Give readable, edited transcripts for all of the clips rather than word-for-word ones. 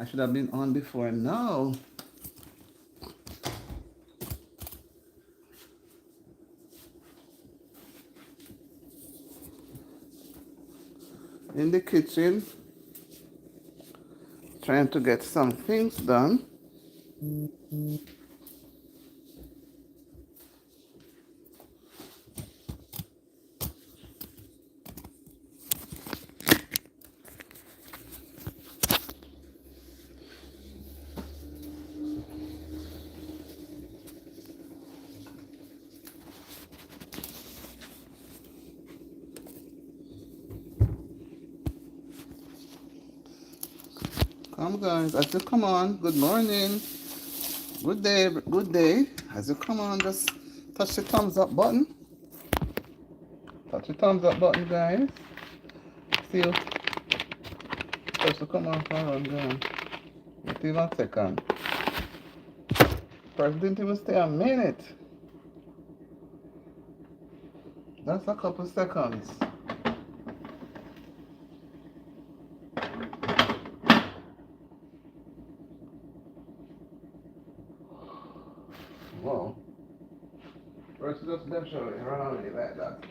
I should have been on before now. In the kitchen, trying to get some things done. Come guys, as you come on, good morning, good day, good day. As you come on, just touch the thumbs up button. Touch the thumbs up button, guys. See you. Touch the come on, come on, guys. Not even a second. First didn't even stay a minute. That's a couple seconds. Whoa. First just naturally run away like that.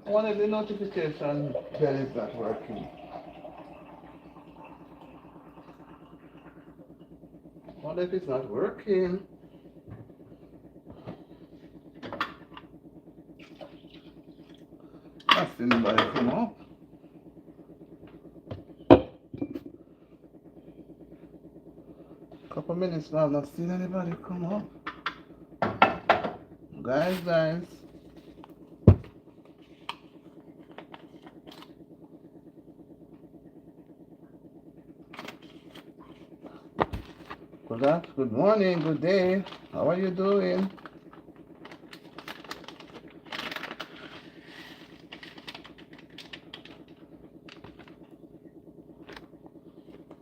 One of the notification bell is not working. What if it's not working? I see anybody come up. Couple minutes now, I've not seen anybody come up. Guys. Good morning, good day. How are you doing?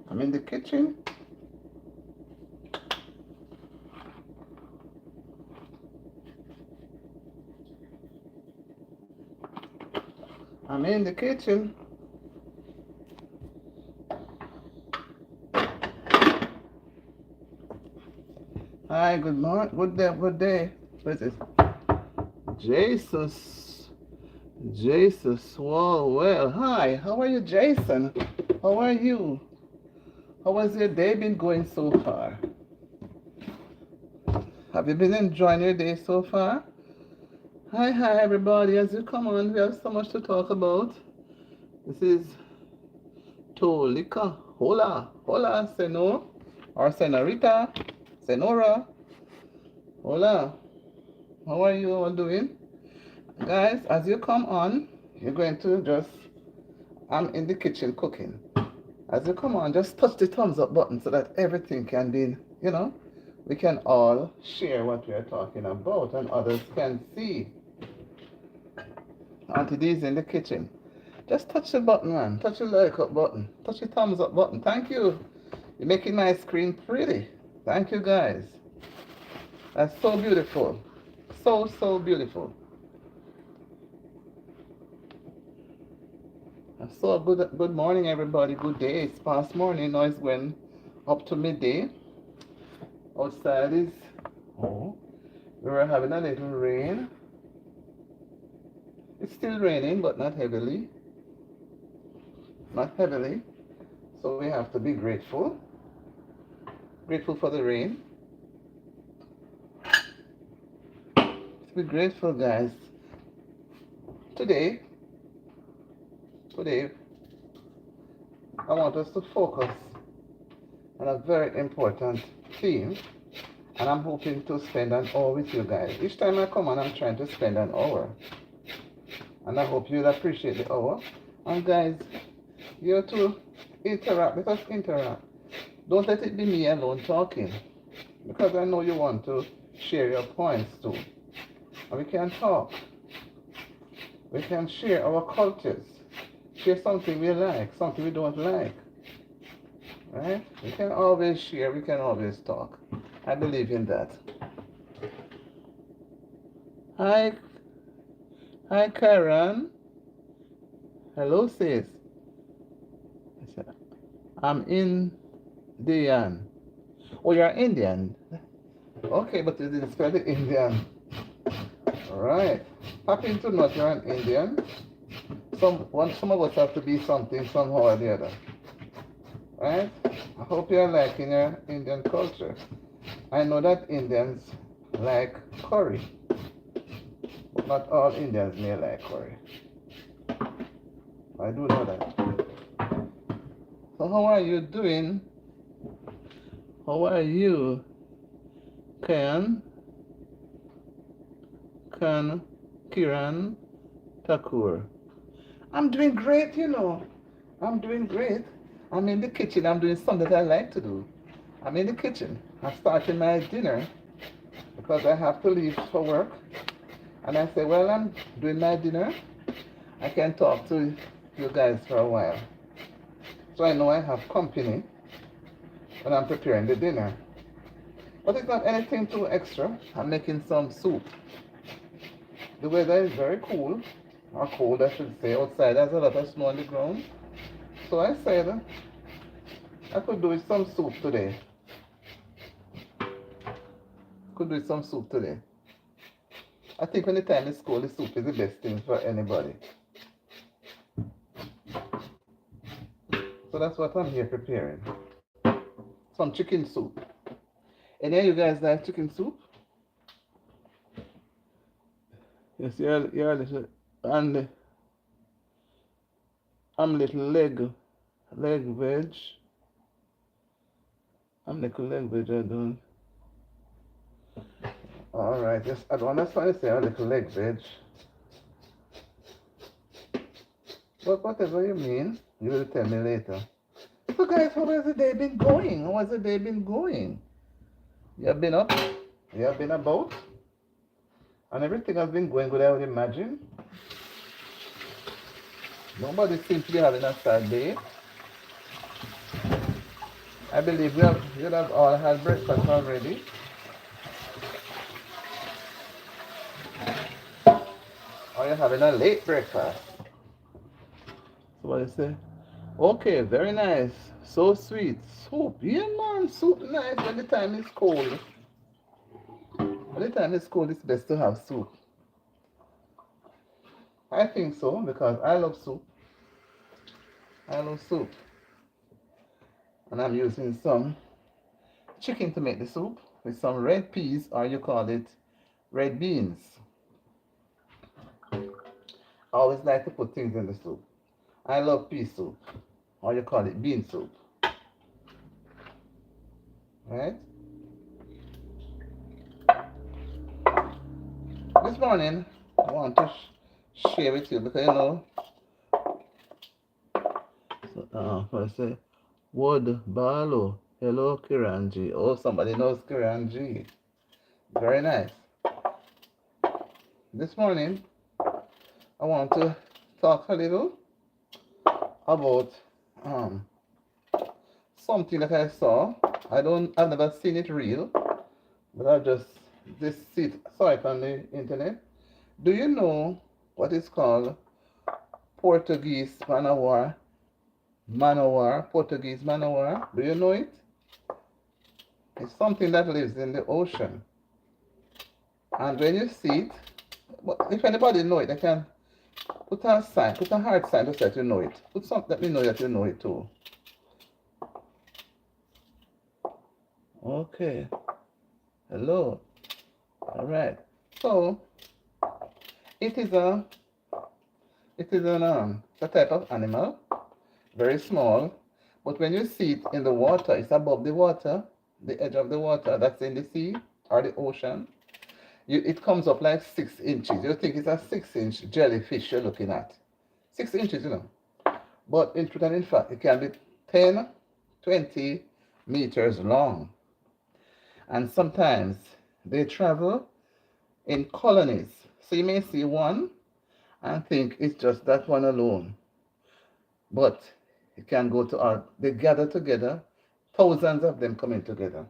I'm in the kitchen. I'm in the kitchen. Hi, good morning, good day. What is it? Jesus, whoa, well, hi, how are you, Jason? How are you? How has your day been going so far? Have you been enjoying your day so far? Hi, everybody, as you come on, we have so much to talk about. This is Tolika, hola, Senor, or Senorita, Senora, hola, how are you all doing? Guys, as you come on, you're going to just, I'm in the kitchen cooking. As you come on, just touch the thumbs up button so that everything can be, we can all share what we are talking about and others can see. Auntie D is in the kitchen. Just touch the button, man. Touch the like up button. Touch the thumbs up button. Thank you. You're making my screen pretty. Thank you, guys. That's so beautiful. So beautiful. So good morning, everybody. Good day. It's past morning. Now it's going up to midday. Outside is, we were having a little rain. It's still raining, but not heavily. Not heavily. So we have to be grateful. Grateful for the rain. Let's be grateful, guys. Today, I want us to focus on a very important theme, and I'm hoping to spend an hour with you guys. Each time I come on, I'm trying to spend an hour, and I hope you'll appreciate the hour. And guys, you to interact, let us interact. Don't let it be me alone talking, because I know you want to share your points too, and we can talk. We can share our cultures. Share something we like, something we don't like. Right? We can always share, we can always talk. I believe in that. Hi, hi Karen. Hello sis. I'm Indian. Oh, you're Indian. Okay, but you didn't spell the Indian. Alright. Happy to know you're an Indian. Some of us have to be something somehow or the other. Right? I hope you're liking your Indian culture. I know that Indians like curry. But not all Indians may like curry. I do know that. So how are you doing? How are you, Ken, Kiran, Thakur? I'm doing great, you know. I'm doing great. I'm in the kitchen. I'm doing something that I like to do. I'm in the kitchen. I'm starting my dinner because I have to leave for work. And I say, well, I'm doing my dinner. I can talk to you guys for a while. So I know I have company when I'm preparing the dinner. But it's not anything too extra. I'm making some soup. The weather is very cool, or cold I should say. Outside there's a lot of snow on the ground. So I said I could do with some soup today. Could do with some soup today. I think when the time is cold, the soup is the best thing for anybody. So that's what I'm here preparing. Some chicken soup. Any of you guys like chicken soup? Yes, you're a little, and I'm little leg veg. I'm little leg veg, I don't. Alright, yes, I don't understand to say I'm little leg veg. But whatever you mean, you will tell me later. So guys, how has the day been going? How has the day been going? You have been up? You have been about? And everything has been going good, I would imagine. Nobody seems to be having a sad day. I believe you have all had breakfast already. Or you're having a late breakfast. So what I say? Okay, very nice. So sweet. Soup. Yeah man, soup nice when the time is cold. When the time is cold, it's best to have soup. I think so because I love soup. I love soup. And I'm using some chicken to make the soup with some red peas, or you call it red beans. I always like to put things in the soup. I love pea soup, or you call it bean soup. Right? This morning, I want to share with you because you know, what I say, Wood Barlow. Hello, Kiranji. Oh, somebody knows Kiranji. Very nice. This morning, I want to talk a little about something that I saw. I've never seen it real, but I just saw it on the internet. Do you know what is called Portuguese manowar? Portuguese manowar. Do you know it? It's something that lives in the ocean. And when you see it, if anybody know it, I can put a sign, put a heart sign to say that you know it. Put something that me know that you know it too. Okay. Hello. All right. So it is a type of animal, very small, but when you see it in the water, it's above the water, the edge of the water that's in the sea or the ocean. It comes up like 6 inches. You think it's a 6-inch jellyfish you're looking at. 6 inches, you know. But in truth and in fact, it can be 10, 20 meters long. And sometimes they travel in colonies. So you may see one, and think it's just that one alone. But it can go to our, they gather together, thousands of them coming together.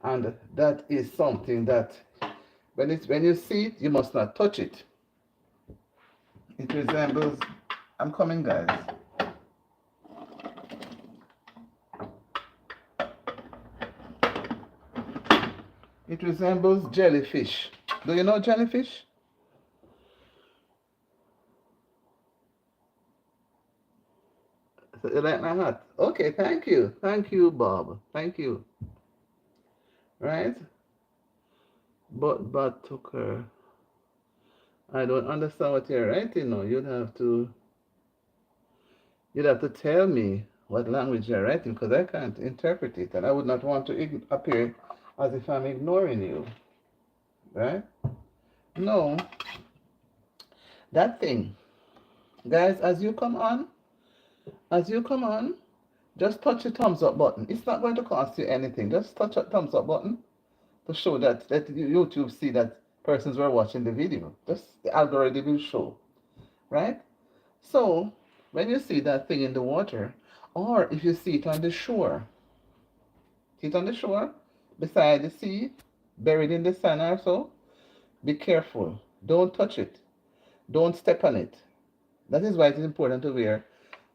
And that is something that when you see it, you must not touch it. It resembles, I'm coming guys. It resembles jellyfish. Do you know jellyfish? So you like my hat? Okay, thank you. Thank you, Bob. Thank you. Right? But Tucker. I don't understand what you're writing now. You'd have to tell me what language you're writing because I can't interpret it and I would not want to appear as if I'm ignoring you. Right? No. That thing. Guys, as you come on, just touch the thumbs up button. It's not going to cost you anything. Just touch that thumbs up button to show that YouTube see that persons were watching the video. Just the algorithm will show. Right? So when you see that thing in the water, or if you see it on the shore, see it on the shore, beside the sea, buried in the sand or so, be careful. Don't touch it. Don't step on it. That is why it is important to wear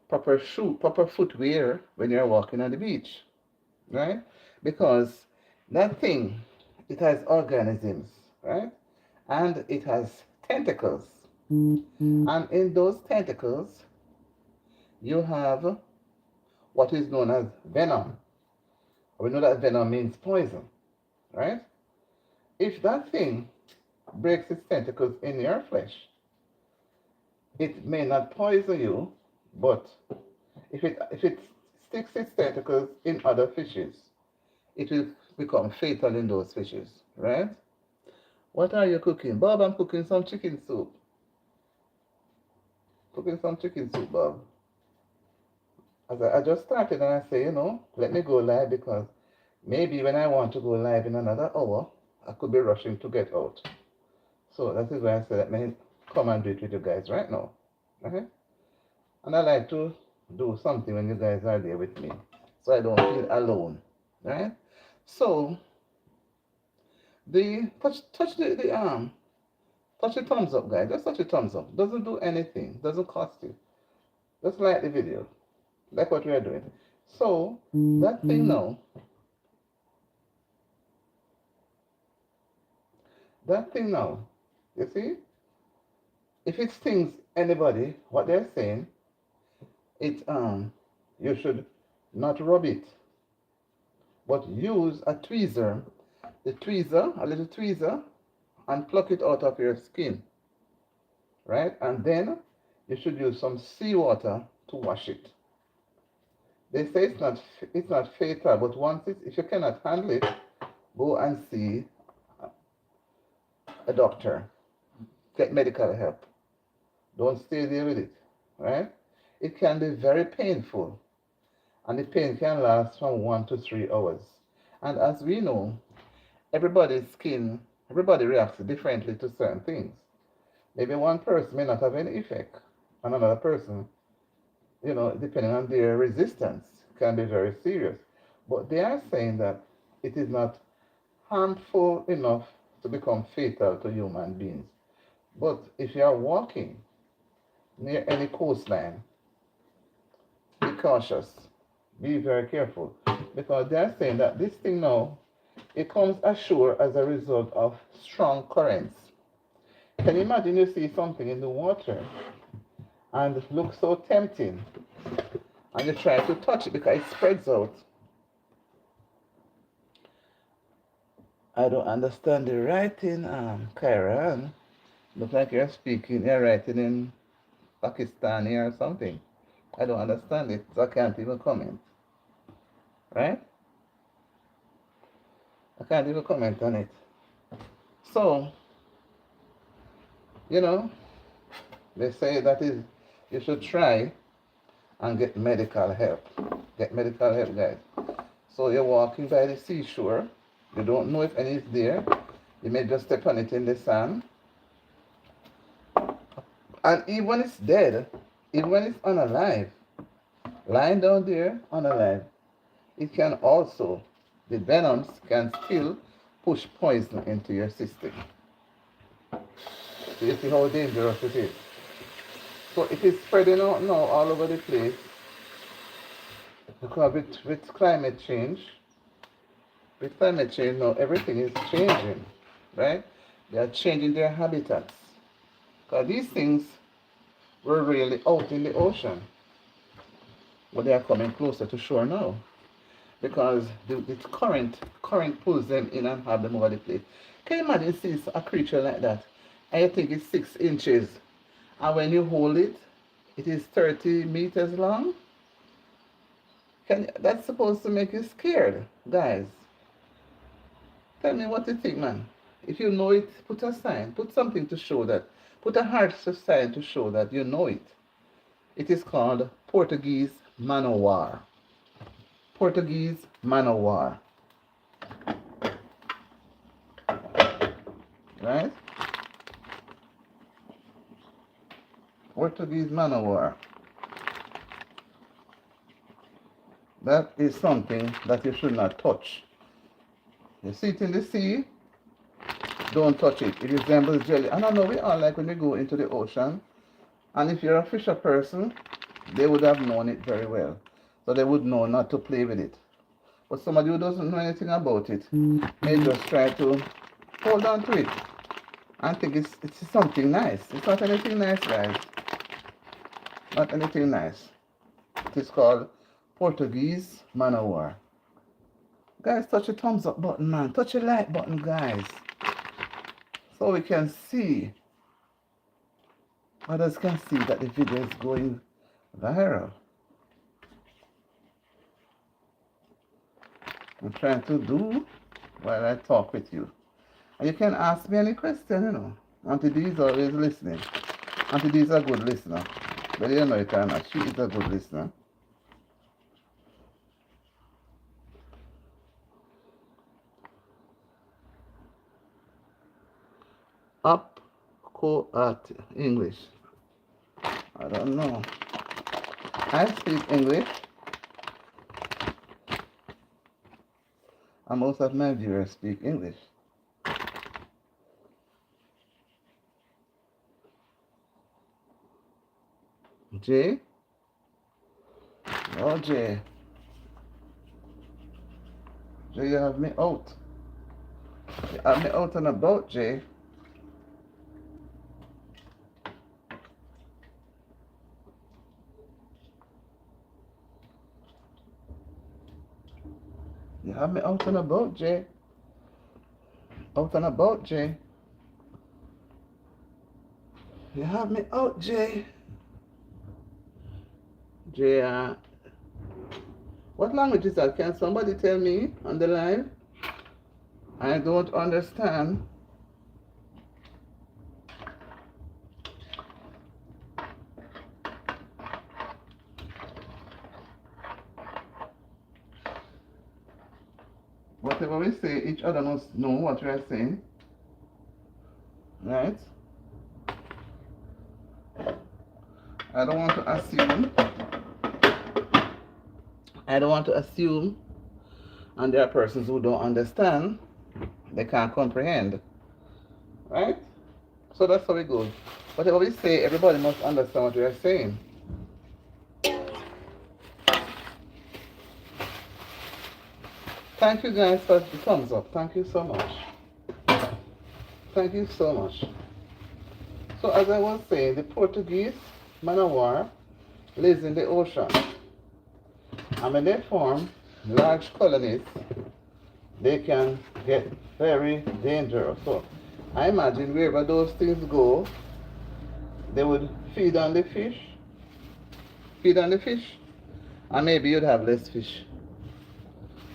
proper footwear when you're walking on the beach, right? Because that thing, it has organisms, right? And it has tentacles. And in those tentacles, you have what is known as venom. We know that venom means poison, right? If that thing breaks its tentacles in your flesh, it may not poison you, but if it sticks its tentacles in other fishes, it will become fatal in those fishes, right? What are you cooking? Bob, I'm cooking some chicken soup. Cooking some chicken soup, Bob. As I just started and I say, let me go live because maybe when I want to go live in another hour, I could be rushing to get out. So that is why I said, let me come and do it with you guys right now. Okay? And I like to do something when you guys are there with me, so I don't feel alone, right? So the touch the arm, touch the thumbs up, guys. Just touch the thumbs up. Doesn't do anything. Doesn't cost you. Just like the video, like what we are doing. So that thing now, you see, if it stings anybody, what they're saying, you should not rub it, but use a tweezer, a little tweezer, and pluck it out of your skin, right? And then you should use some seawater to wash it. They say it's not fatal, but if you cannot handle it, go and see a doctor. Get medical help. Don't stay there with it, right? It can be very painful, and the pain can last from 1 to 3 hours. And as we know, everybody reacts differently to certain things. Maybe one person may not have any effect, and another person, depending on their resistance, can be very serious. But they are saying that it is not harmful enough to become fatal to human beings. But if you are walking near any coastline, be cautious, be very careful, because they are saying that this thing now, it comes ashore as a result of strong currents. Can you imagine you see something in the water and it looks so tempting and you try to touch it because it spreads out? I don't understand the writing, Kairan. Look like you're writing in Pakistani or something. I don't understand it, so I can't even comment. Right? I can't even comment on it. So, they say that is, you should try and get medical help. Get medical help, guys. So you're walking by the seashore. You don't know if any is there. You may just step on it in the sand. And even when it's dead, even when it's unalive, lying down there unalive, it can also, the venoms can still push poison into your system. So you see how dangerous it is. So it is spreading out now all over the place because with climate change now everything is changing, right? They are changing their habitats. Because these things were really out in the ocean, but they are coming closer to shore now. Because the current pulls them in and have them over the place. Can you imagine seeing a creature like that? I think it's 6 inches. And when you hold it, it is 30 meters long. That's supposed to make you scared, guys. Tell me what you think, man. If you know it, put a sign. Put something to show that. Put a heart sign to show that you know it. It is called Portuguese manowar. Portuguese manowar. Right? Portuguese manowar. That is something that you should not touch. You see it in the sea, don't touch it. It resembles jelly. And I know we all like when we go into the ocean. And if you're a fisher person, they would have known it very well. So they would know not to play with it. But somebody who doesn't know anything about it may just try to hold on to it and think it's something nice. It's not anything nice, guys. Not anything nice. It is called Portuguese manowar. Guys, touch the thumbs up button, man. Touch the like button, guys. So we can see, others can see that the video is going viral. I'm trying to do while I talk with you. And you can ask me any question, you know. Auntie D is always listening. Auntie D is a good listener. Whether you know it or not, she is a good listener. Up, at English. I don't know. I speak English. And most of my viewers speak English. Jay? Oh, Jay. Jay, you have me out. You have me out and about, Jay. You have me out and about, Jay. Out and about, Jay. You have me out, Jay. Jay, what language is that? Can somebody tell me on the line? I don't understand. Whatever we say, each other must know what we are saying. Right? I don't want to assume. And there are persons who don't understand. They can't comprehend. Right? So that's how it goes. Whatever we say, everybody must understand what we are saying. Thank you guys for the thumbs up. Thank you so much. Thank you so much. So as I was saying, the Portuguese manowar lives in the ocean. And when they form large colonies, they can get very dangerous. So I imagine wherever those things go, they would feed on the fish, and maybe you'd have less fish.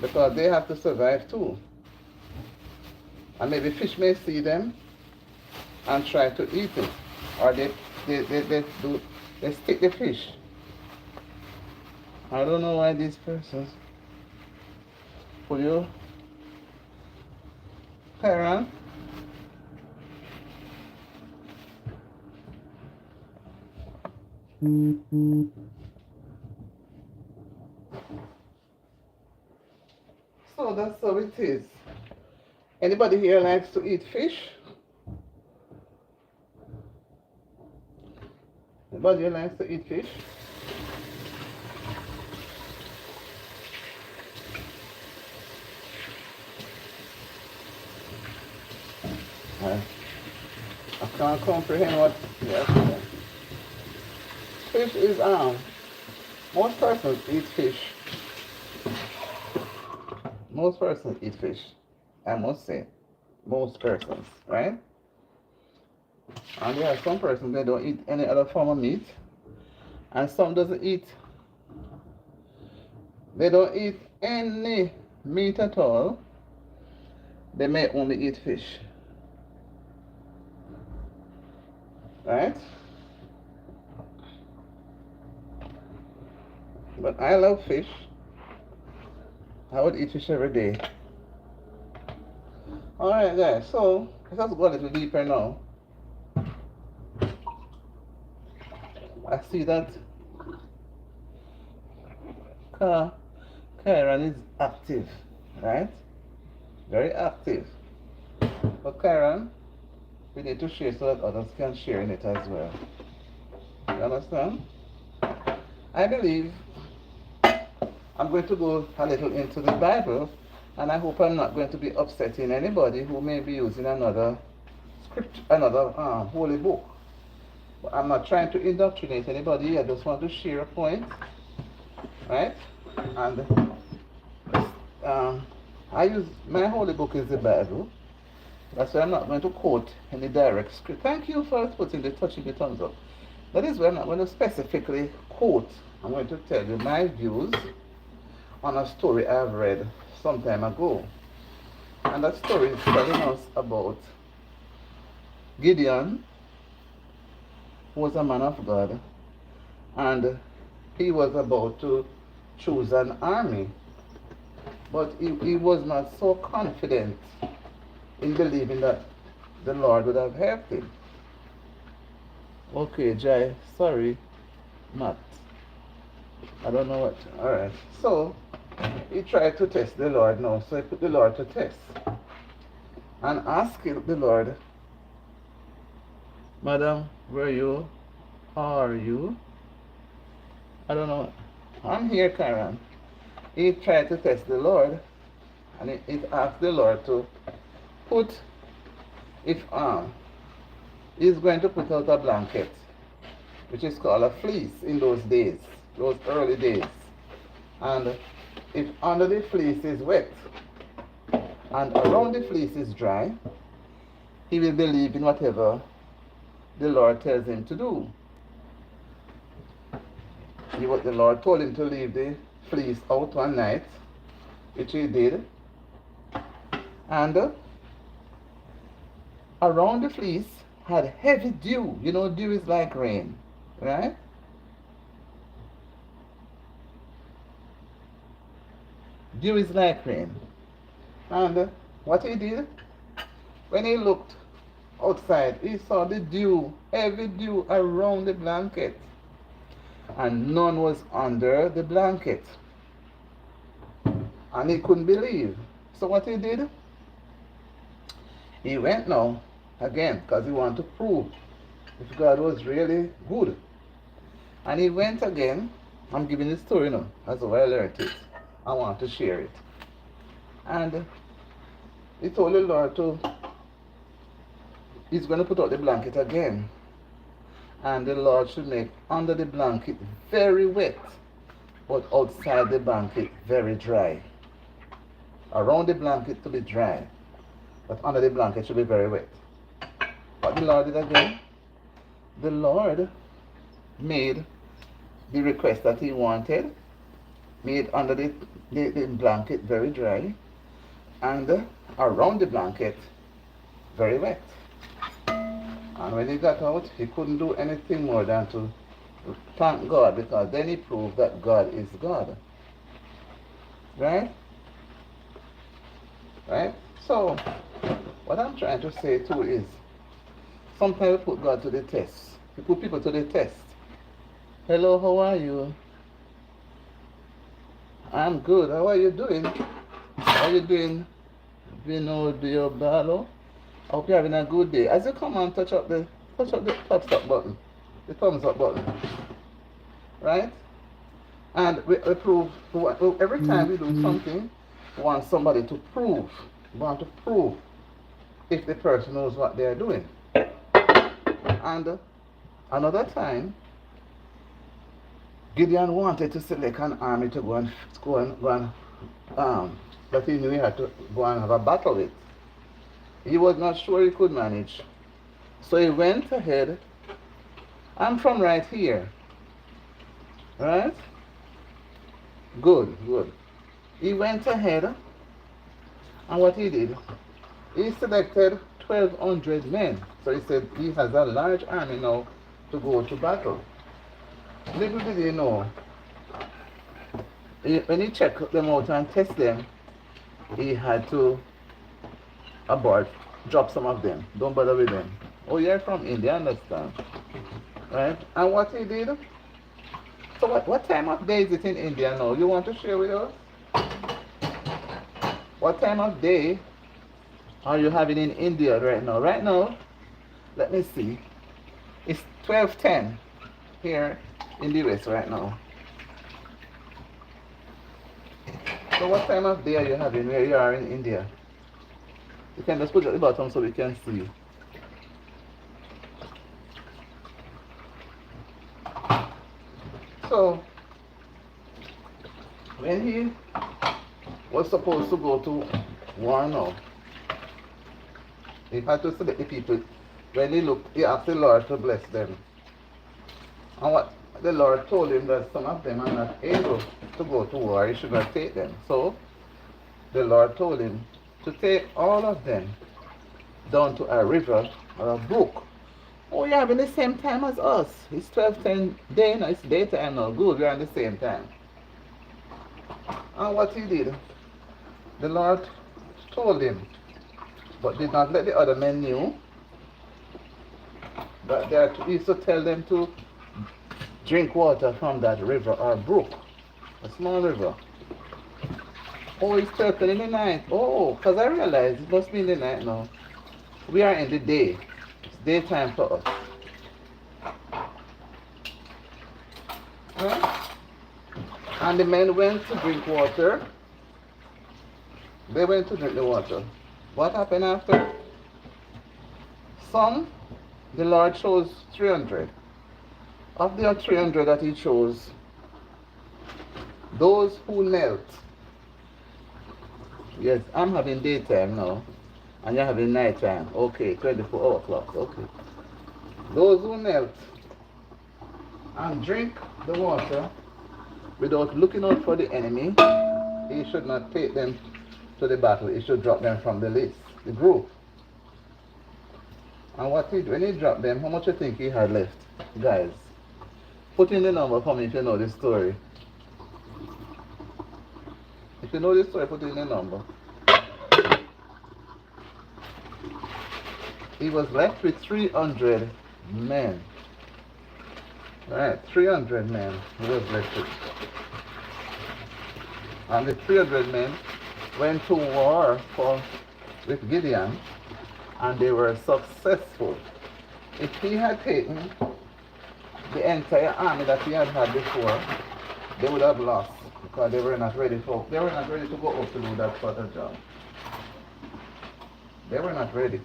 Because they have to survive too. And maybe fish may see them and try to eat it. Or they stick the fish. I don't know why these persons pull you. Karen? So that's how it is. Anybody here likes to eat fish? Anybody here likes to eat fish? I can't comprehend what. Yeah. Fish is most persons eat fish. Most persons eat fish. I must say, most persons, right? And there are some persons that don't eat any other form of meat, and some doesn't eat. They don't eat any meat at all. They may only eat fish, right? But I love fish. I would eat fish every day. Alright guys, so let's go a little deeper now. I see that Karen is active, right? Very active. But Karen, we need to share so that others can share in it as well. You understand? I believe I'm going to go a little into the Bible, and I hope I'm not going to be upsetting anybody who may be using another script, another holy book. But I'm not trying to indoctrinate anybody. I just want to share a point, right? And I use my holy book is the Bible. That's why I'm not going to quote any direct script. Thank you for touching the thumbs up. That is why I'm not going to specifically quote. I'm going to tell you my views on a story I've read some time ago. And that story is telling us about Gideon, who was a man of God, and he was about to choose an army. But he was not so confident in believing that the Lord would have helped him. Okay, Jai, sorry, Matt. I don't know what. Alright, so he tried to test the Lord now. So he put the Lord to test and asked the Lord, Madam, where you? How are you? I don't know. I'm here, Karen. He tried to test the Lord, and he asked the Lord to put, if he's going to put out a blanket, which is called a fleece in those days, those early days. And if under the fleece is wet and around the fleece is dry, he will believe in whatever the Lord tells him to do. The Lord told him to leave the fleece out one night, which he did. And around the fleece had heavy dew. You know, dew is like rain, right? Dew is like rain. And what he did, when he looked outside, he saw the dew, heavy dew around the blanket. And none was under the blanket. And he couldn't believe. So what he did, he went now, again, because he wanted to prove if God was really good. And he went again. I'm giving the story now, as though I learned it. I want to share it. And he told the Lord he's going to put out the blanket again. And the Lord should make under the blanket very wet, but outside the blanket very dry. Around the blanket to be dry, but under the blanket should be very wet. What the Lord did again, the Lord made the request that he wanted, made under the blanket very dry, and around the blanket very wet. And when he got out, he couldn't do anything more than to thank God, because then he proved that God is God. Right? Right? So, what I'm trying to say too is, sometimes we put God to the test. We put people to the test. Hello, how are you? I'm good. How are you doing? How are you doing? Vino Diobalo? I hope you're having a good day. As you come on, touch up the thumbs up button. The thumbs up button. Right? And we prove every time we do something, we want somebody to prove. We want to prove if the person knows what they're doing. And another time, Gideon wanted to select an army to go and but he knew he had to go and have a battle with. He was not sure he could manage. So he went ahead. I'm from right here. Right? Good, good. He went ahead, and what he did, he selected 1,200 men. So he said he has a large army now to go to battle. Little did he know, when he checked them out and test them, he had to abort, drop some of them. Don't bother with them. Oh, you're from India, understand? Right? And what he did, so what time of day is it in India now? You want to share with us? What time of day are you having in India right now? Right now, let me see. It's 12:10 here in the US right now. So what time of day are you having where you are in India? You can just put it at the bottom so we can see. So when he was supposed to go to war now, he had to select the people. When he looked, he asked the Lord to bless them. And what the Lord told him, that some of them are not able to go to war, he should not take them. So the Lord told him to take all of them down to a river or a brook. Oh, you're having the same time as us. It's 12:10 day now, it's daytime now. Good, we're on the same time. And what he did, the Lord told him, but did not let the other men know, that he used to tell them to drink water from that river or brook, a small river. Oh, it's 12:10 in the night. Oh, because I realized it must be in the night now. We are in the day. It's daytime for us. Right? And the men went to drink water. They went to drink the water. What happened after? Some, the Lord chose 300. Of the 300 that he chose, those who knelt. Yes, I'm having daytime now, and you're having nighttime. Okay, 24-hour clock. Okay. Those who knelt and drink the water without looking out for the enemy, he should not take them to the battle. He should drop them from the list, the group. And when he dropped them, how much you think he had left? Guys, put in the number for me if you know the story. If you know the story, put in the number. He was left with 300 men. Right, 300 men he was left with. And the 300 men went to war with Gideon, and they were successful. If he had taken the entire army that he had before, they would have lost, because they were not ready to go up to do that sort of job. They were not ready.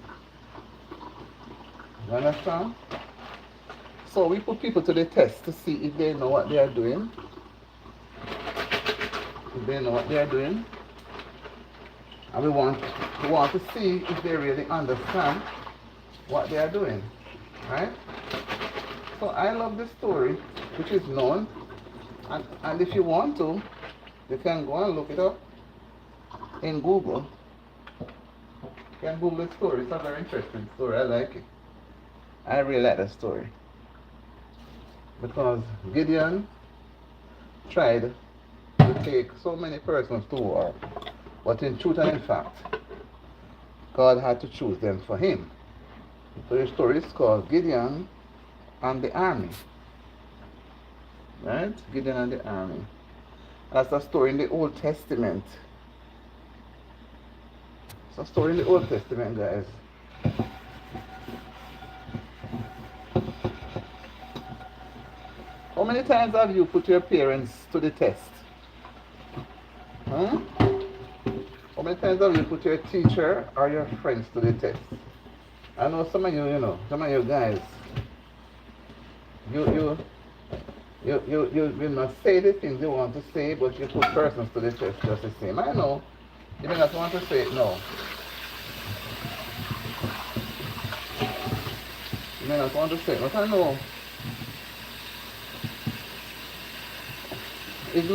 You understand? So we put people to the test to see if they know what they are doing. If they know what they are doing. And we want to see if they really understand what they are doing. Right? So I love this story, which is known. And if you want to, you can go and look it up in Google. You can Google the story. It's a very interesting story. I like it. I really like the story. Because Gideon tried to take so many persons to war. But in truth and in fact, God had to choose them for him. So the story is called Gideon and the Army. Right? Gideon and the army. That's a story in the Old Testament. It's a story in the Old Testament, guys. How many times have you put your parents to the test? Huh? How many times have you put your teacher or your friends to the test? I know some of you, some of you guys, you you you will not say the things you want to say, but you put persons to the test just the same. I know. You may not want to say it now. You may not want to say it, but I know. Is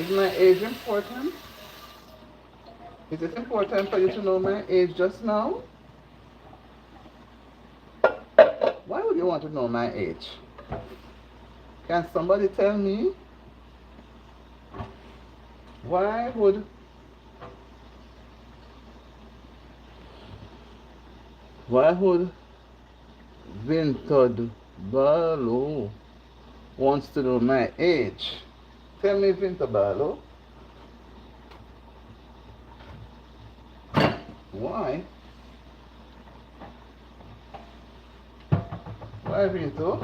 my age important? Is it important for you to know my age just now? Why would you want to know my age? Can somebody tell me why would Vintod Barlow wants to know my age? Tell me, Vinta Barlow. Why? Why, Vinto?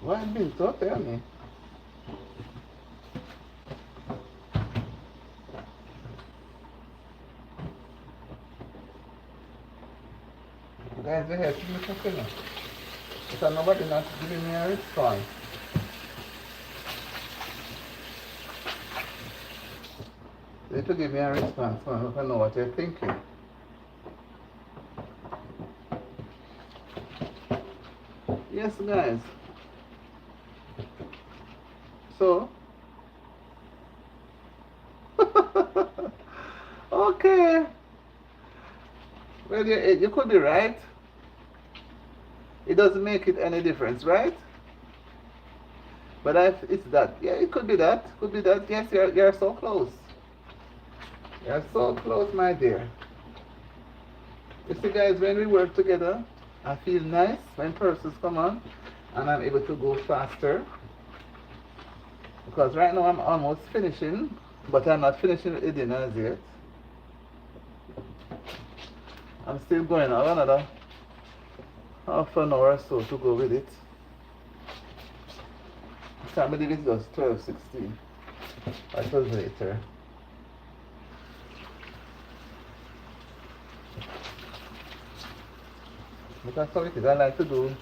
Why, Vinto? Tell me. Guys, they have to be talking now. Because nobody not giving me a response. They need to give me a response, man. I know what you're thinking. Yes, guys. So, okay. Well, you could be right. It doesn't make it any difference, right? But if it's that, yeah, it could be that. Could be that. Yes, you're so close. You're so close, my dear. You see, guys, when we work together, I feel nice when persons come on, and I'm able to go faster. Because right now I'm almost finishing, but I'm not finishing with the dinners yet. I'm still going on another half an hour or so to go with it. I can't believe it was 12:16. That was later. But that's how it is. I like to do.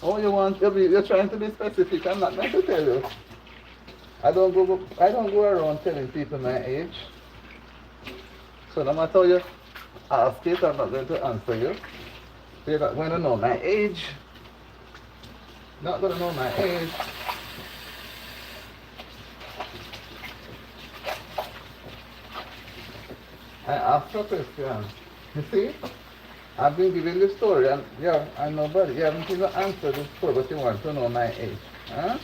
Oh, you're trying to be specific. I'm not meant to tell you. I don't go around telling people my age. So no matter how you ask it, I'm not going to answer you. You're not going to know my age. Not going to know my age. I asked a question. You see? I've been giving the story and nobody, you haven't even answered the story, but you want to know my age. Huh?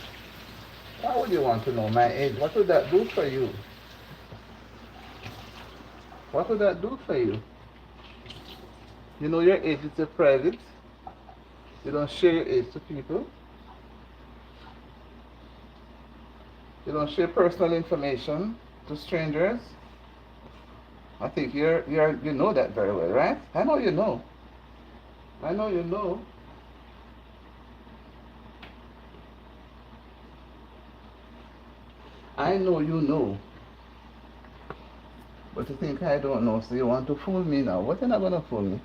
Why would you want to know my age? What would that do for you? What would that do for you? You know your age is a private. You don't share your age to people. You don't share personal information to strangers. I think you know that very well, right? I know you know. I know you know. I know you know. But you think I don't know, so you want to fool me now. What are you not gonna fool me?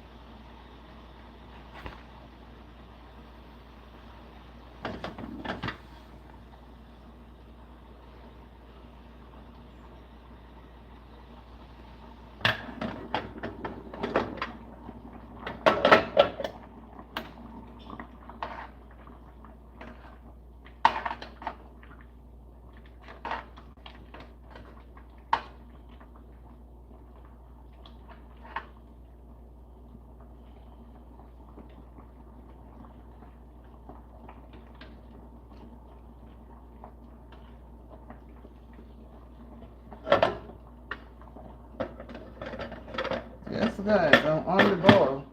Yes, guys, I'm on the ball.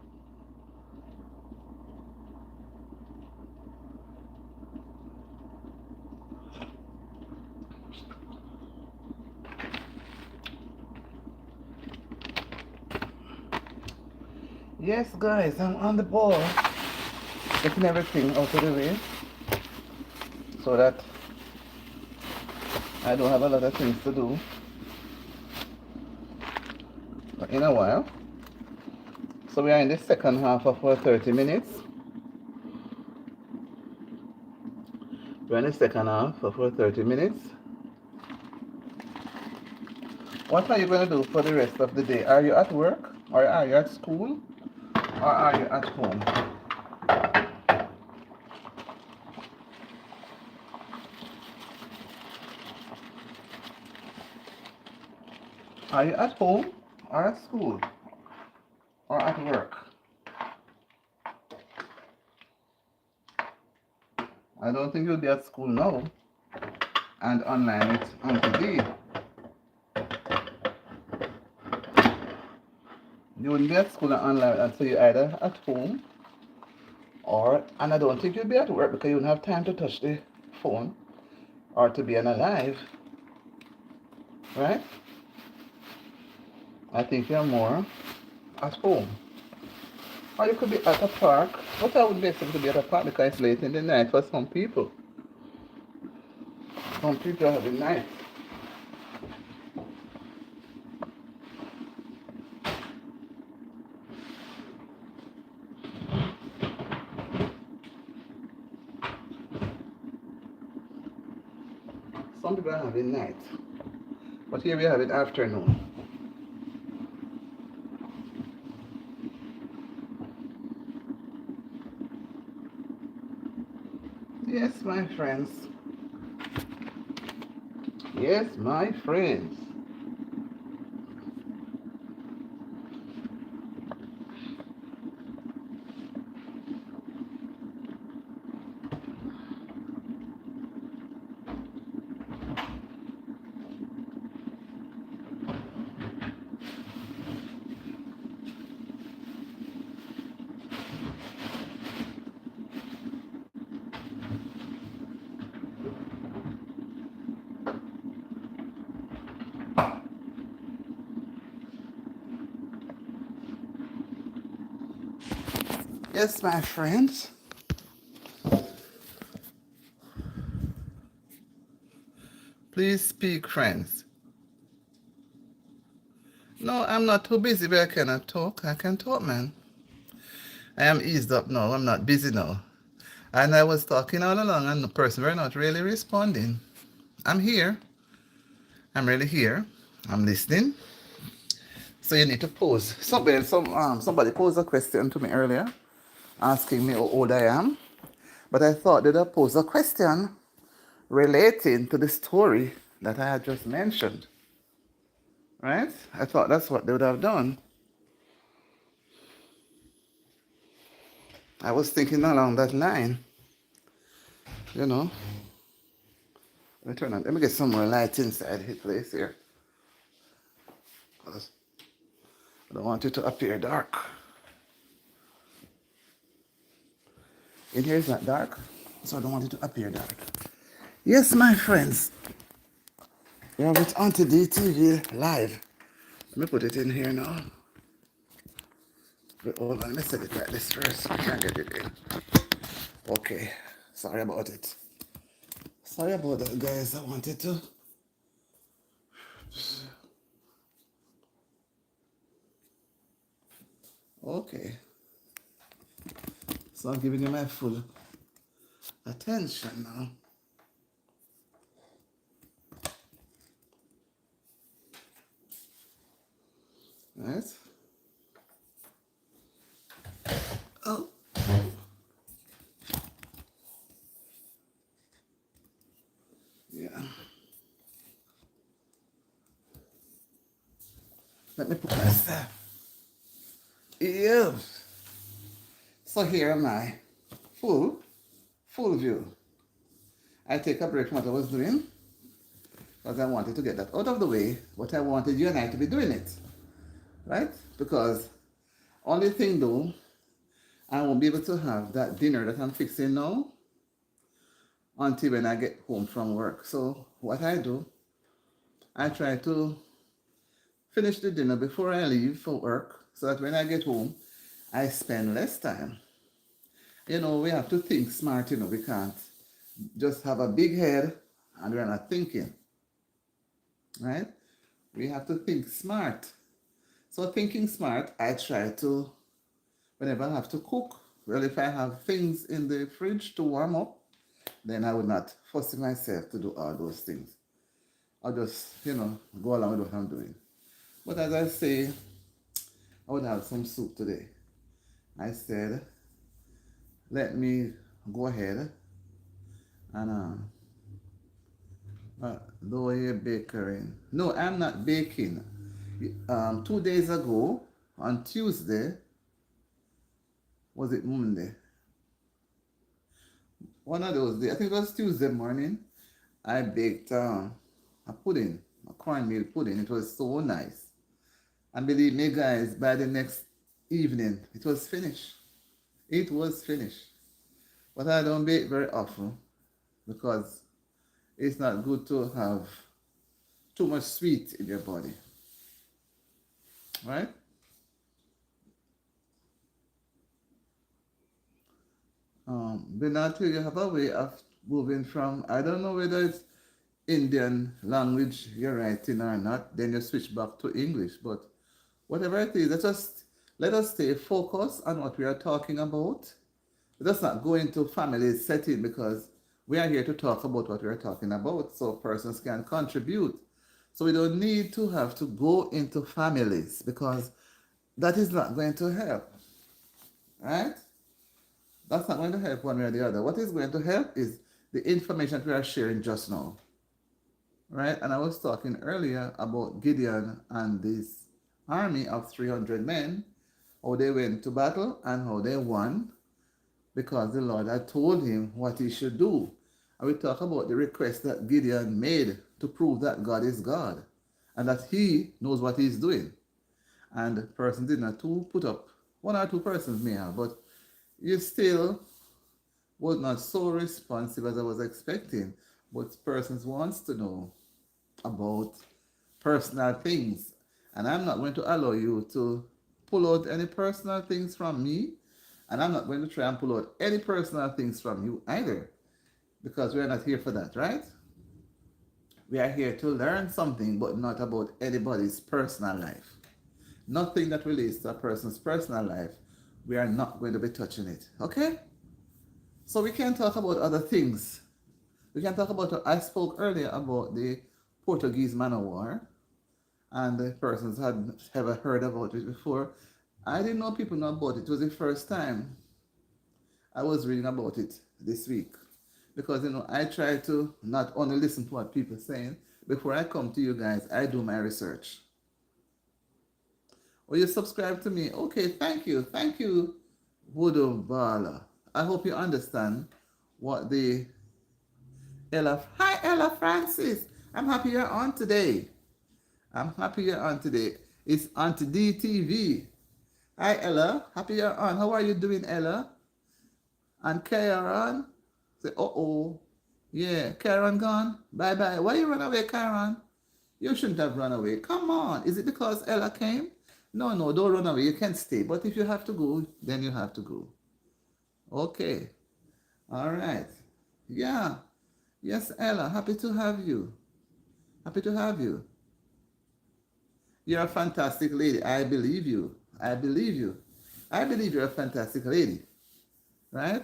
Yes, guys, I'm on the ball. Getting everything out of the way so that I don't have a lot of things to do in a while. So we are in the second half of our 30 minutes. We're in the second half of our 30 minutes. What are you going to do for the rest of the day? Are you at work? Or are you at school? Or are you at home? Are you at home? Or at school? Or at work? I don't think you'll be at school now and online with Auntie D. You wouldn't be at school and online until you're either at home or, and I don't think you'll be at work because you wouldn't have time to touch the phone or to be on a live, right? I think you're more at home. Or you could be at a park, but I would basically to be at a park because it's late in the night for some people. Some people have a night. Some people have a night. But here we have it afternoon. Yes, my friends. Yes, my friends. Yes, my friends. Please speak, friends. No, I'm not too busy, but I cannot talk. I can talk, man. I am eased up now. I'm not busy now. And I was talking all along, and the person were not really responding. I'm here. I'm really here. I'm listening. So you need to pose. Somebody posed a question to me earlier, asking me how old I am. But I thought that I pose a question relating to the story that I had just mentioned. Right? I thought that's what they would have done. I was thinking along that line. You know. Let me turn on. Let me get some more light inside the place here. Because I don't want it to appear dark. In here it's not dark, so I don't want it to appear dark. Yes, my friends. You're with Auntie D TV live. Let me put it in here now. Wait, hold on, let me set it like this first so I can get it in. Okay, sorry about it. Sorry about that, guys. I wanted to. Okay. So I'm giving you my full attention now. Right? Oh. Yeah. Let me put myself. Yes. So here am I. Full view. I take a break from what I was doing because I wanted to get that out of the way, but I wanted you and I to be doing it. right? Because only thing though, I won't be able to have that dinner that I'm fixing now until when I get home from work. So what I do, I try to finish the dinner before I leave for work so that when I get home, I spend less time. We have to think smart, we can't just have a big head and we're not thinking, right? We have to think smart. So thinking smart, I try to, whenever I have to cook, well, if I have things in the fridge to warm up, then I would not force myself to do all those things. I'll just, go along with what I'm doing. But as I say, I would have some soup today. I said, let me go ahead and though you're baking. No, I'm not baking. 2 days ago, on Tuesday, was it Monday? One of those days, I think it was Tuesday morning, I baked a pudding, a cornmeal pudding. It was so nice. And believe me, guys, by the next evening, it was finished. It was finished. But I don't bake very often because it's not good to have too much sweet in your body. Right? Benato, you have a way of moving from, I don't know whether it's Indian language you're writing or not, then you switch back to English. But whatever it is, let us stay focused on what we are talking about. Let us not go into family setting because we are here to talk about what we are talking about so persons can contribute. So we don't need to have to go into families because that is not going to help. Right? That's not going to help one way or the other. What is going to help is the information that we are sharing just now. Right? And I was talking earlier about Gideon and this army of 300 men, how they went to battle and how they won because the Lord had told him what he should do. And we talk about the request that Gideon made to prove that God is God and that he knows what he's doing. And the person did not put up, one or two persons may have, but you still was not so responsive as I was expecting. But persons wants to know about personal things. And I'm not going to allow you to pull out any personal things from me. And I'm not going to try and pull out any personal things from you either. Because we're not here for that, right? We are here to learn something, but not about anybody's personal life. Nothing that relates to a person's personal life, we are not going to be touching it. Okay? So we can talk about other things. We can talk about, I spoke earlier about the Portuguese man of war, and the persons had ever heard about it before. I didn't know people know about it. It was the first time I was reading about it this week. Because, I try to not only listen to what people are saying. Before I come to you guys, I do my research. Or you subscribe to me. Okay, thank you. Thank you, Voodoo Bala. I hope you understand what the Ella. Hi, Ella Francis. I'm happy you're on today. I'm happy you're on today. It's Auntie D TV. Hi, Ella. Happy you're on. How are you doing, Ella? And Karen? Say, uh-oh. Yeah, Karen gone. Bye-bye. Why you run away, Karen? You shouldn't have run away. Come on. Is it because Ella came? No, don't run away. You can stay. But if you have to go, then you have to go. Okay. All right. Yeah. Yes, Ella. Happy to have you. Happy to have you. You're a fantastic lady. I believe you. I believe you. I believe you're a fantastic lady. Right?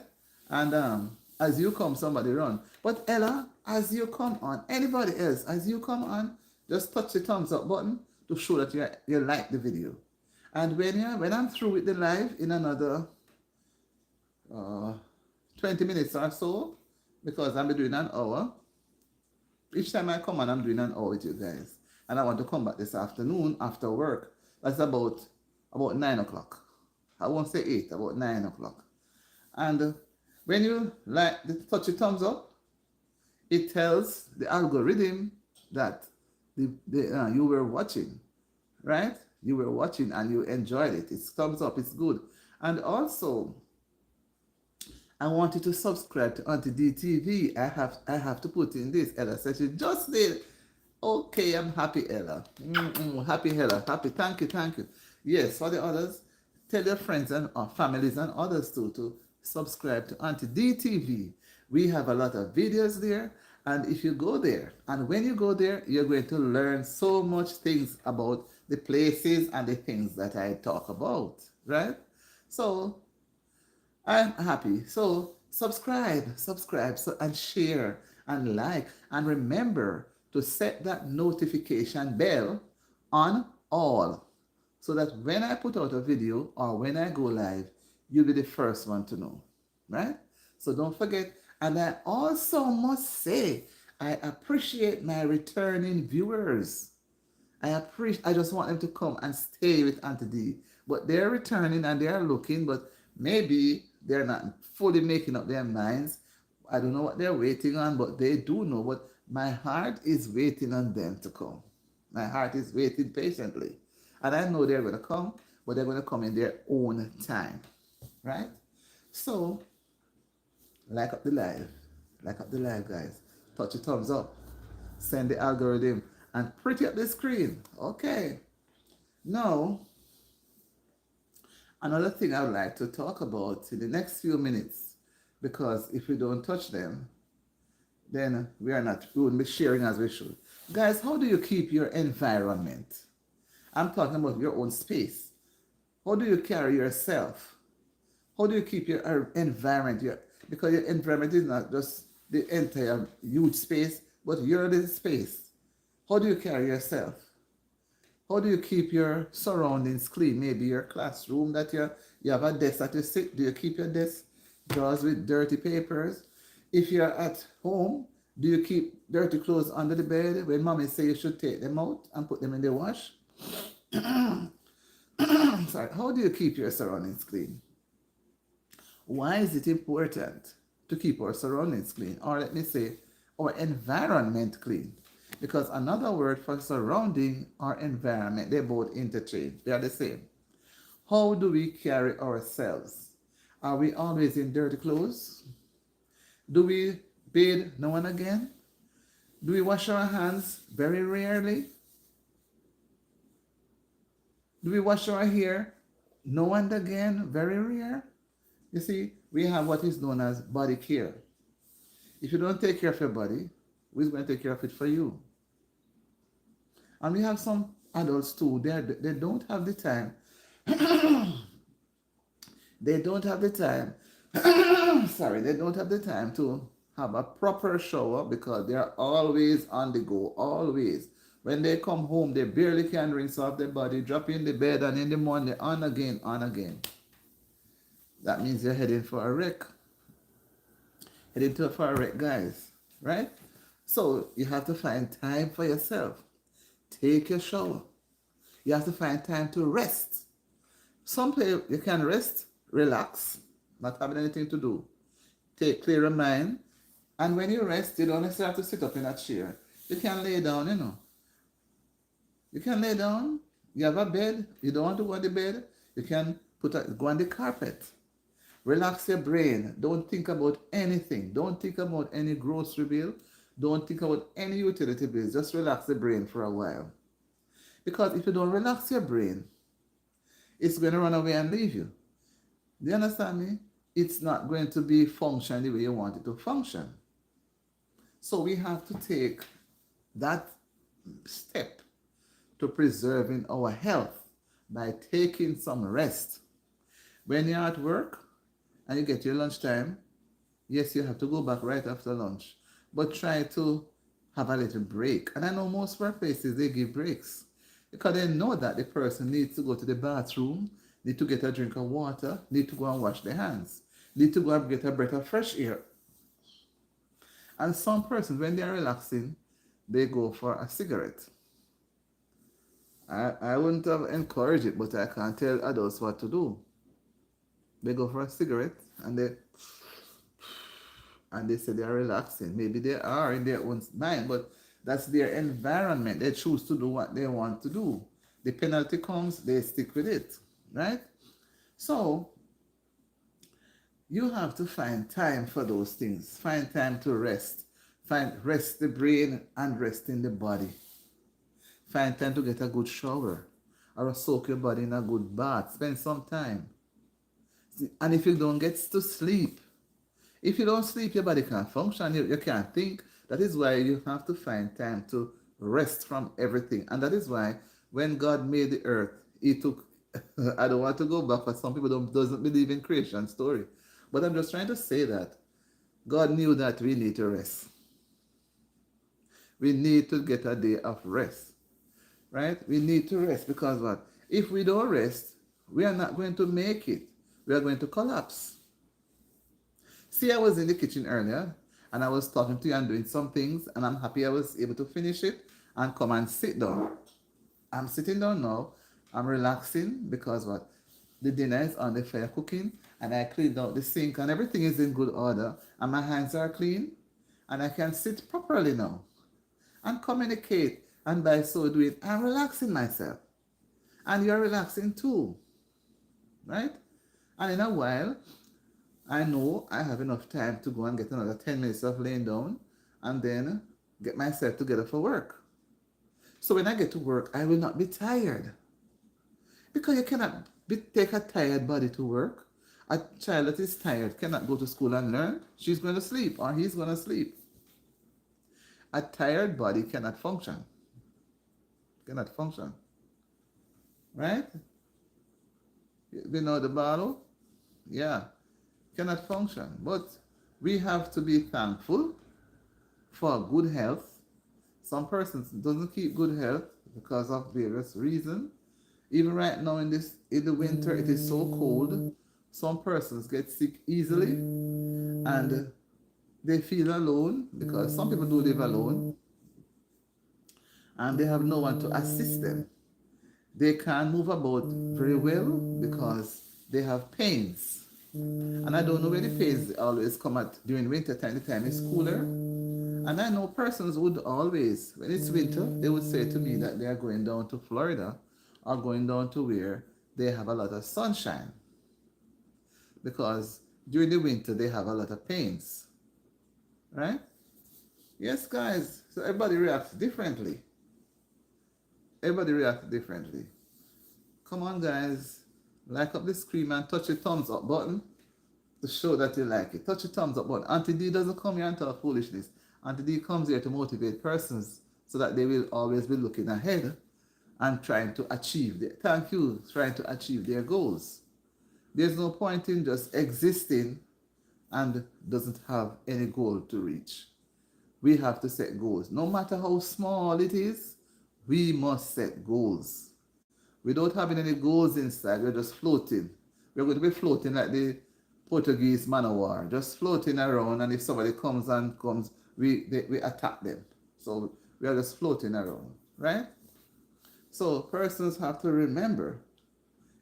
And as you come, somebody run. But Ella, as you come on, anybody else, as you come on, just touch the thumbs up button to show that you like the video. And when I'm through with the live in another 20 minutes or so, because I'm doing an hour, each time I come on, I'm doing an hour with you guys. And I want to come back this afternoon after work. That's about 9 o'clock. I won't say 8, about 9 o'clock. And when you touch the thumbs up, it tells the algorithm that you were watching, right? you were watching and you enjoyed it. It's thumbs up, it's good. And also, I want you to subscribe to Auntie D TV. I have to put in this. Ella said she just did. Okay, I'm happy, Ella. Happy, Ella. Happy. Thank you, thank you. Yes, for the others, tell your friends and families and others too to subscribe to Auntie D TV. We have a lot of videos there. And if you go there, and when you go there, you're going to learn so much things about the places and the things that I talk about, right? So I'm happy. So subscribe, and share and like. And remember to set that notification bell on all so that when I put out a video or when I go live, you'll be the first one to know, right? So don't forget. And I also must say, I appreciate my returning viewers. I just want them to come and stay with Auntie D. But they're returning and they're looking, but maybe they're not fully making up their minds. I don't know what they're waiting on, but they do know. But my heart is waiting on them to come. My heart is waiting patiently. And I know they're going to come, but they're going to come in their own time. Right? So, like up the live. Like up the live, guys. Touch your thumbs up. Send the algorithm. And pretty up the screen. Okay. Now, another thing I would like to talk about in the next few minutes, because if we don't touch them, then we wouldn't be sharing as we should. Guys, how do you keep your environment? I'm talking about your own space. How do you carry yourself? How do you keep your environment? Because your environment is not just the entire huge space, but you're the space. How do you carry yourself? How do you keep your surroundings clean? Maybe your classroom that you have a desk that you sit. Do you keep your desk drawers with dirty papers? If you're at home, do you keep dirty clothes under the bed when mommy say you should take them out and put them in the wash? Sorry. How do you keep your surroundings clean? Why is it important to keep our surroundings clean? Or let me say, our environment clean. Because another word for surrounding or environment, they both interchange. They are the same. How do we carry ourselves? Are we always in dirty clothes? Do we bathe now and again? Do we wash our hands very rarely? Do we wash our hair now and again? Very rare. You see, we have what is known as body care. If you don't take care of your body, who's going to take care of it for you? And we have some adults too. They don't have the time. They don't have the time. Sorry, they don't have the time to have a proper shower because they are always on the go. Always. When they come home, they barely can rinse off their body, drop in the bed, and in the morning, they're on again, on again. That means you're heading for a wreck. For a wreck, guys. Right? So you have to find time for yourself. Take your shower. You have to find time to rest. Some people, you can rest, relax, not having anything to do. Clear your mind. And when you rest, you don't necessarily have to sit up in a chair. You can lay down, you know. You can lay down. You have a bed. You don't want to go on the bed. You can go on the carpet. Relax your brain. Don't think about anything. Don't think about any grocery bill. Don't think about any utility bills. Just relax the brain for a while. Because if you don't relax your brain, it's going to run away and leave you. Do you understand me? It's not going to be function the way you want it to function. So we have to take that step to preserving our health by taking some rest. When you're at work and you get your lunchtime, yes, you have to go back right after lunch, but try to have a little break. And I know most workplaces, they give breaks because they know that the person needs to go to the bathroom, need to get a drink of water, need to go and wash their hands, need to go and get a breath of fresh air. And some persons, when they are relaxing, they go for a cigarette. I wouldn't have encouraged it, but I can't tell adults what to do. They go for a cigarette and they say they are relaxing. Maybe they are in their own mind, but that's their environment. They choose to do what they want to do. The penalty comes, they stick with it, right? So you have to find time for those things. Find time to rest. Find rest the brain and rest in the body. Find time to get a good shower or soak your body in a good bath. Spend some time. And if you don't get to sleep, if you don't sleep, your body can't function. You can't think. That is why you have to find time to rest from everything. And that is why when God made the earth, He took, I don't want to go back, but some people doesn't believe in creation story. But I'm just trying to say that God knew that we need to rest. We need to get a day of rest, right? We need to rest because what? If we don't rest, we are not going to make it. We are going to collapse. See, I was in the kitchen earlier and I was talking to you and doing some things, and I'm happy I was able to finish it and come and sit down. I'm sitting down now. I'm relaxing because what? The dinner is on the fire cooking, and I cleaned out the sink and everything is in good order, and my hands are clean, and I can sit properly now and communicate. And by so doing, I'm relaxing myself. And you're relaxing too, right? And in a while, I know I have enough time to go and get another 10 minutes of laying down and then get myself together for work. So when I get to work, I will not be tired. Because you cannot take a tired body to work. A child that is tired cannot go to school and learn. She's going to sleep or he's going to sleep. A tired body cannot function. Cannot function. Right? You know the bottle? Yeah. Cannot function. But we have to be thankful for good health. Some persons doesn't keep good health because of various reasons. Even right now in the winter, it is so cold. Some persons get sick easily and they feel alone because some people do live alone and they have no one to assist them. They can't move about very well because they have pains. And I don't know where the pains always come at during winter time. The time is cooler. And I know persons would always, when it's winter, they would say to me that they are going down to Florida or going down to where they have a lot of sunshine. Because during the winter, they have a lot of pains. Right? Yes, guys. So everybody reacts differently. Everybody reacts differently. Come on, guys. Like up the screen and touch the thumbs up button to show that you like it. Touch the thumbs up button. Auntie D doesn't come here and talk foolishness. Auntie D comes here to motivate persons so that they will always be looking ahead and trying to achieve trying to achieve their goals. There's no point in just existing and doesn't have any goal to reach. We have to set goals. No matter how small it is, we must set goals. Without having any goals inside, we're just floating. We're going to be floating like the Portuguese man of war, just floating around, and if somebody comes, we attack them. So we are just floating around, right? So persons have to remember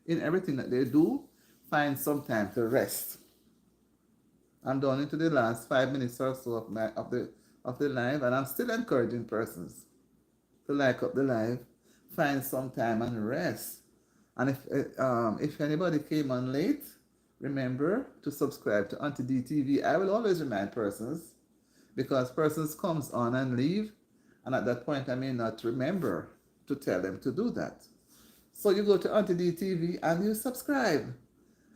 in everything that they do, find some time to rest. I'm down into the last 5 minutes or so of the live, and I'm still encouraging persons to like up the live, find some time and rest. And if anybody came on late, remember to subscribe to Auntie D TV. I will always remind persons because persons comes on and leave, and at that point I may not remember to tell them to do that. So you go to Auntie D TV and you subscribe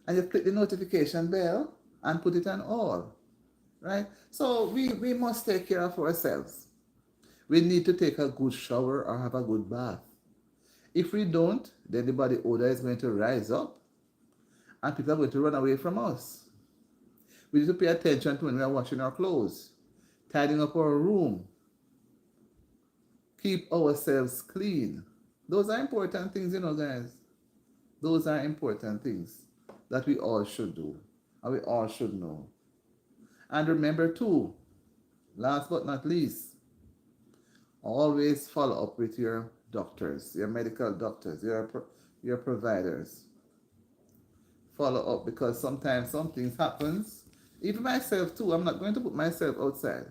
and you click the notification bell and put it on all, right? So we must take care of ourselves. We need to take a good shower or have a good bath. If we don't, then the body odor is going to rise up and people are going to run away from us. We need to pay attention to when we are washing our clothes, tidying up our room, keep ourselves clean. Those are important things, guys. Those are important things that we all should do and we all should know. And remember too, last but not least, always follow up with your doctors, your medical doctors, your providers. Follow up because sometimes some things happens. Even myself too, I'm not going to put myself outside.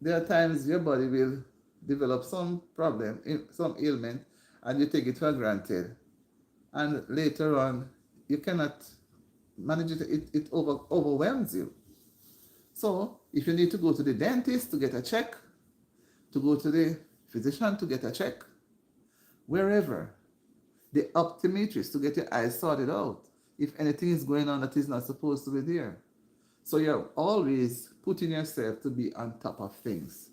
There are times your body will develop some problem, some ailment, and you take it for granted, and later on you cannot manage it. It overwhelms you. So if you need to go to the dentist to get a check, to go to the physician to get a check, wherever, the optometrist to get your eyes sorted out, if anything is going on that is not supposed to be there. So you're always putting yourself to be on top of things.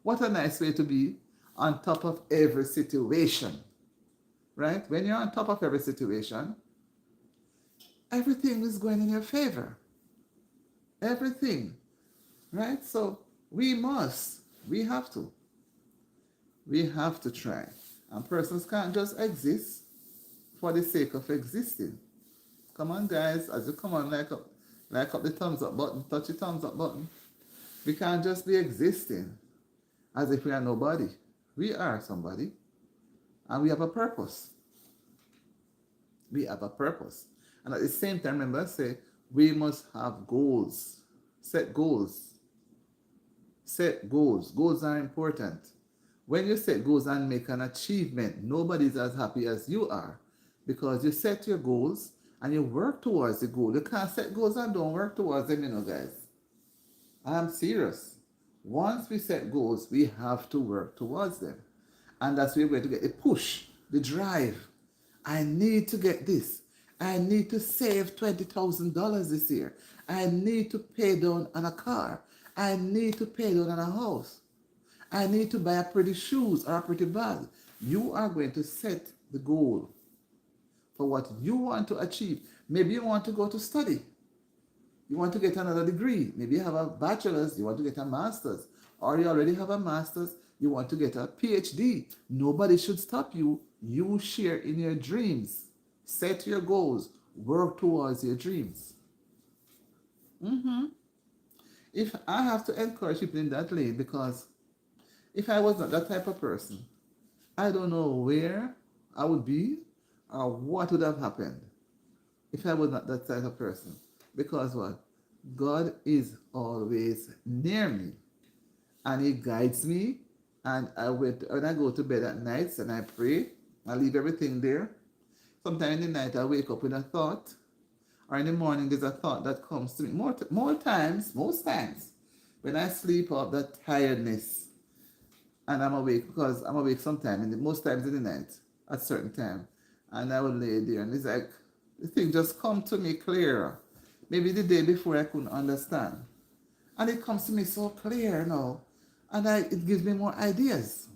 What a nice way to be on top of every situation, right? When you're on top of every situation, everything is going in your favor. Everything, right? So we have to try. And persons can't just exist for the sake of existing. Come on, guys, as you come on, like up the thumbs up button, touch the thumbs up button. We can't just be existing as if we are nobody. We are somebody, and we have a purpose. We have a purpose. And at the same time, remember, say, we must have goals. Set goals. Set goals. Goals are important. When you set goals and make an achievement, nobody's as happy as you are, because you set your goals and you work towards the goal. You can't set goals and don't work towards them, guys. I'm serious. Once we set goals, we have to work towards them. And that's where we're going to get the push, the drive. I need to get this. I need to save $20,000 this year. I need to pay down on a car. I need to pay down on a house. I need to buy a pretty shoes or a pretty bag. You are going to set the goal for what you want to achieve. Maybe you want to go to study. You want to get another degree. Maybe you have a bachelor's, you want to get a master's. Or you already have a master's, you want to get a PhD. Nobody should stop you. You share in your dreams. Set your goals. Work towards your dreams. If I have to encourage people in that lane, because if I was not that type of person, I don't know where I would be or what would have happened if I was not that type of person. Because what? God is always near me, and He guides me. And when I go to bed at nights and I pray, I leave everything there. Sometimes in the night I wake up with a thought, or in the morning there's a thought that comes to me. Most times, when I sleep off that tiredness, and I'm awake, because I'm awake sometimes, most times in the night, at certain time, and I will lay there, and it's like the thing just come to me clearer. Maybe the day before I couldn't understand, and it comes to me so clear now, and it gives me more ideas,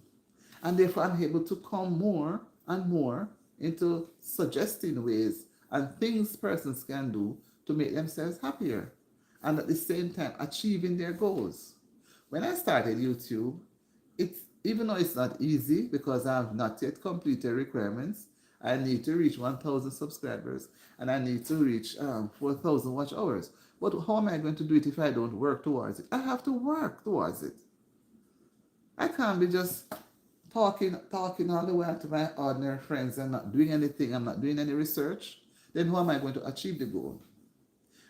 and therefore I'm able to come more and more into suggesting ways and things persons can do to make themselves happier, and at the same time achieving their goals. When I started YouTube, even though it's not easy, because I have not yet completed requirements. I need to reach 1,000 subscribers, and I need to reach 4,000 watch hours. But how am I going to do it if I don't work towards it? I have to work towards it. I can't be just talking all the way to my ordinary friends and not doing anything. I'm not doing any research. Then how am I going to achieve the goal?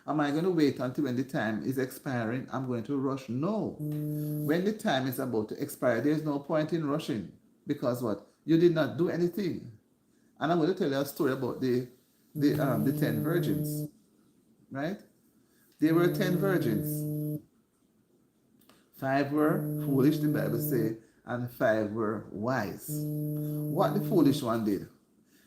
Am I going to wait until when the time is expiring? I'm going to rush? No. When the time is about to expire, there's no point in rushing, because what? You did not do anything. And I'm going to tell you a story about the 10 virgins, right? There were 10 virgins. 5 were foolish, the Bible says, and 5 were wise. What the foolish one did?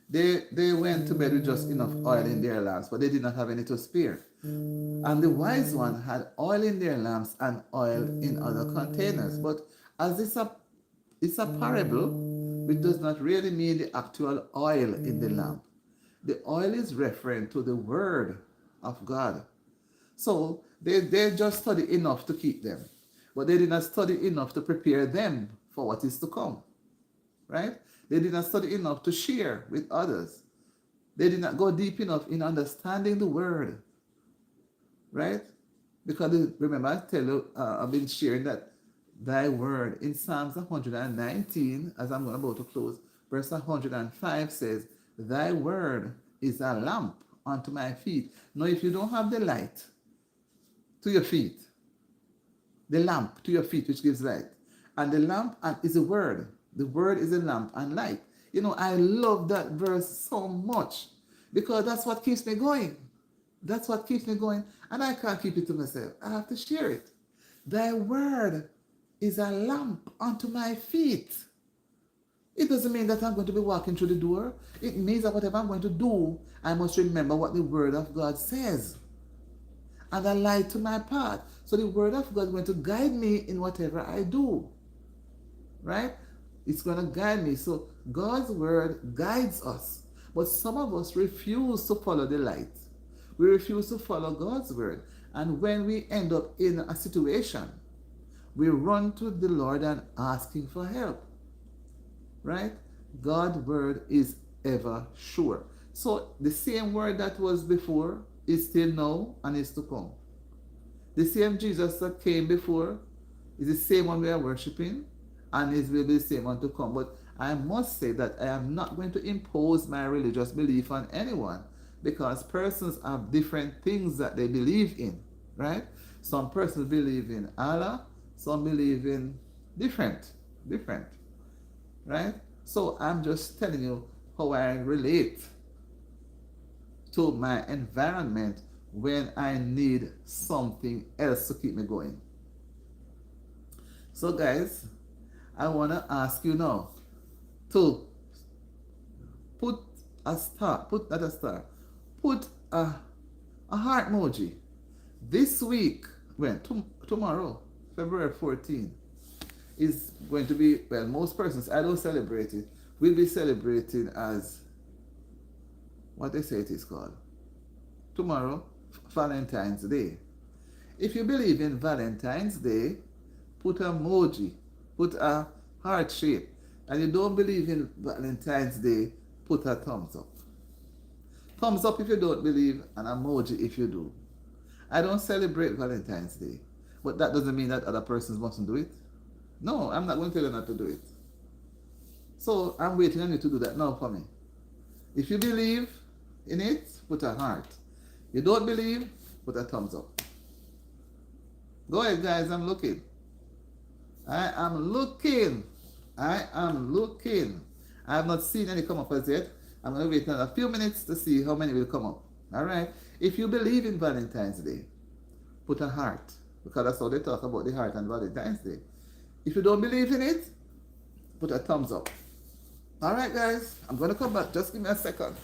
They went to bed with just enough oil in their lamps, but they did not have any to spare. And the wise one had oil in their lamps and oil in other containers. But as it's a parable, which does not really mean the actual oil in the lamp. The oil is referring to the word of God. So they just studied enough to keep them, but they did not study enough to prepare them for what is to come, right? They did not study enough to share with others. They did not go deep enough in understanding the word, right? Because remember, I tell you, I've been sharing that thy word in Psalms 119, as I'm about to close, verse 105 says, thy word is a lamp unto my feet. Now, if you don't have the light to your feet, the lamp to your feet which gives light, and the lamp is a word. The word is a lamp and light. You know, I love that verse so much because that's what keeps me going. That's what keeps me going. And I can't keep it to myself. I have to share it. Thy word is a lamp unto my feet. It doesn't mean that I'm going to be walking through the door. It means that whatever I'm going to do, I must remember what the word of God says. And a light to my path. So the word of God is going to guide me in whatever I do. Right? It's going to guide me. So God's word guides us. But some of us refuse to follow the light. We refuse to follow God's word. And when we end up in a situation, we run to the Lord and ask Him for help. Right? God's word is ever sure. So the same word that was before is still now and is to come. The same Jesus that came before is the same one we are worshiping, and it will be the same one to come. But I must say that I am not going to impose my religious belief on anyone, because persons have different things that they believe in, right? Some persons believe in Allah, some believe in different, right? So I'm just telling you how I relate to my environment when I need something else to keep me going. So guys, I want to ask you now to put a star, put not a star, put a heart emoji. This week, tomorrow, February 14th, is going to be, well, most persons, I don't celebrate it, will be celebrating as, what they say it is called, tomorrow, Valentine's Day. If you believe in Valentine's Day, put an emoji, put a heart shape. And you don't believe in Valentine's Day, put a thumbs up. Thumbs up if you don't believe, and emoji if you do. I don't celebrate Valentine's Day, but that doesn't mean that other persons mustn't do it. No, I'm not going to tell you not to do it. So I'm waiting on you to do that now for me. If you believe in it, put a heart. You don't believe, put a thumbs up. Go ahead, guys, I'm looking. I am looking. I have not seen any come up as yet. I'm going to wait another few minutes to see how many will come up. All right? If you believe in Valentine's Day, put a heart, because that's how they talk about the heart on Valentine's Day. If you don't believe in it, put a thumbs up. All right, guys, I'm going to come back. Just give me a second.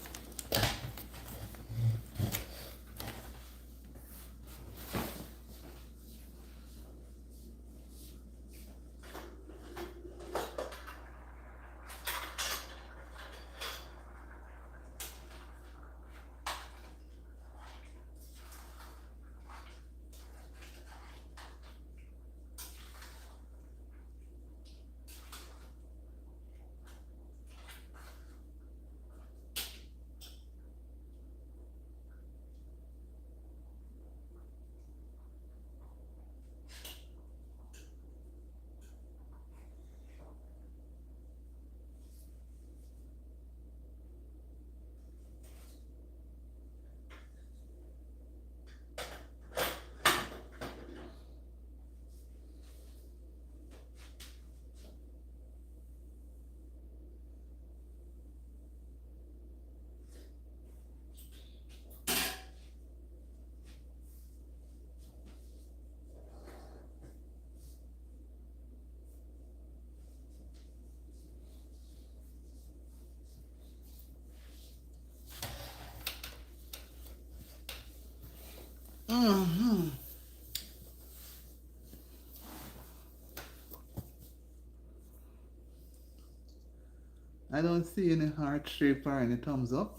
I don't see any heart shape or any thumbs up.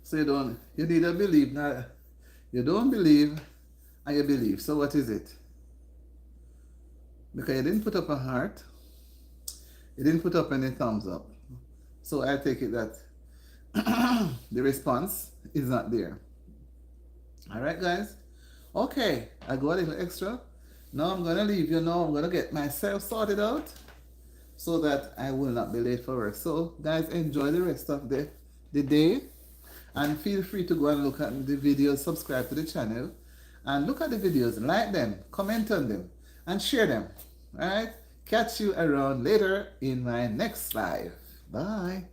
So you neither believe, now you don't believe, and you believe. So what is it? Because you didn't put up a heart, you didn't put up any thumbs up. So I take it that the response is not there. All right, guys. Okay, I go a little extra. Now I'm going to leave you now. I'm going to get myself sorted out so that I will not be late for work. So, guys, enjoy the rest of the day. And feel free to go and look at the videos, subscribe to the channel, and look at the videos, like them, comment on them, and share them. All right? Catch you around later in my next live. Bye.